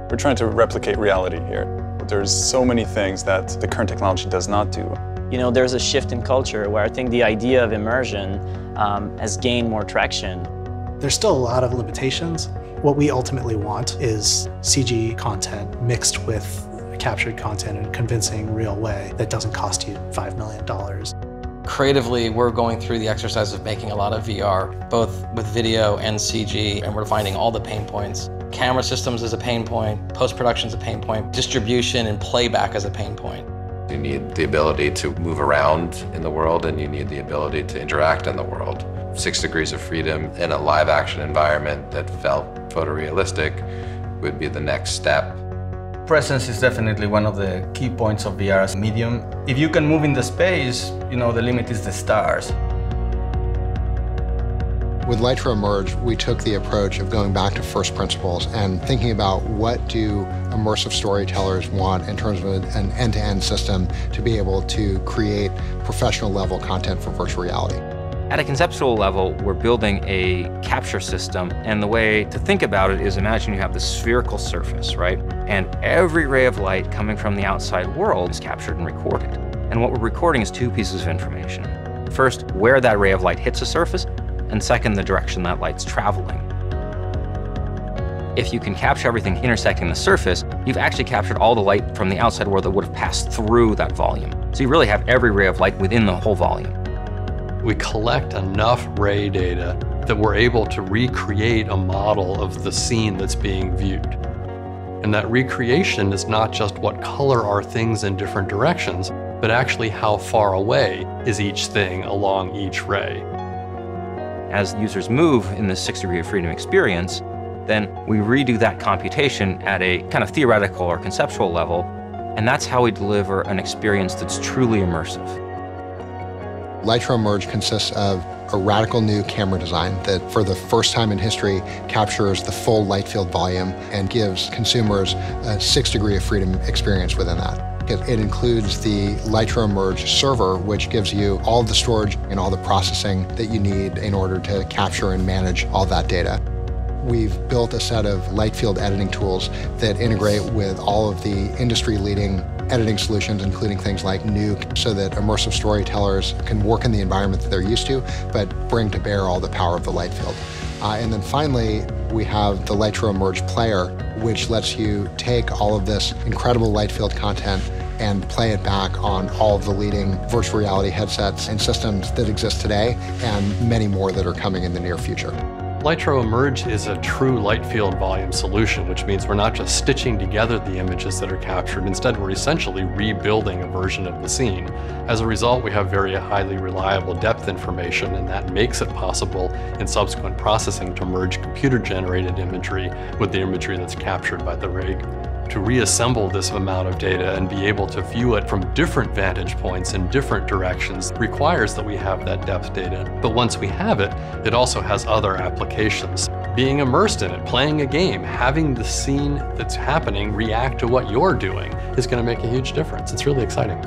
We're trying to replicate reality here. There's so many things that the current technology does not do. You know, there's a shift in culture where I think the idea of immersion has gained more traction. There's still a lot of limitations. What we ultimately want is CG content mixed with captured content in a convincing, real way that doesn't cost you $5 million. Creatively, we're going through the exercise of making a lot of VR, both with video and CG, and we're finding all the pain points. Camera systems is a pain point, post-production is a pain point, distribution and playback is a pain point. You need the ability to move around in the world, and you need the ability to interact in the world. 6 degrees of freedom in a live action environment that felt photorealistic would be the next step. Presence is definitely one of the key points of VR as a medium. If you can move in the space, you know, the limit is the stars. With Lytro Immerge, we took the approach of going back to first principles and thinking about what do immersive storytellers want in terms of an end-to-end system to be able to create professional level content for virtual reality. At a conceptual level, we're building a capture system, and the way to think about it is imagine you have this spherical surface, right? And every ray of light coming from the outside world is captured and recorded. And what we're recording is 2 pieces of information. First, where that ray of light hits the surface, and second, the direction that light's traveling. If you can capture everything intersecting the surface, you've actually captured all the light from the outside world that would have passed through that volume. So you really have every ray of light within the whole volume. We collect enough ray data that we're able to recreate a model of the scene that's being viewed. And that recreation is not just what color are things in different directions, but actually how far away is each thing along each ray. As users move in this 6 degree of freedom experience, then we redo that computation at a kind of theoretical or conceptual level, and that's how we deliver an experience that's truly immersive. Lytro Immerge consists of a radical new camera design that, for the first time in history, captures the full light field volume and gives consumers a 6 degree of freedom experience within that. It includes the Lytro Immerge server, which gives you all the storage and all the processing that you need in order to capture and manage all that data. We've built a set of light field editing tools that integrate with all of the industry-leading editing solutions, including things like Nuke, so that immersive storytellers can work in the environment that they're used to, but bring to bear all the power of the light field. And then finally, we have the Lytro Immerge player, which lets you take all of this incredible light field content and play it back on all of the leading virtual reality headsets and systems that exist today, and many more that are coming in the near future. Lytro Immerge is a true light field volume solution, which means we're not just stitching together the images that are captured. Instead, we're essentially rebuilding a version of the scene. As a result, we have very highly reliable depth information, and that makes it possible in subsequent processing to merge computer-generated imagery with the imagery that's captured by the rig. To reassemble this amount of data and be able to view it from different vantage points in different directions requires that we have that depth data. But once we have it, it also has other applications. Being immersed in it, playing a game, having the scene that's happening react to what you're doing is going to make a huge difference. It's really exciting.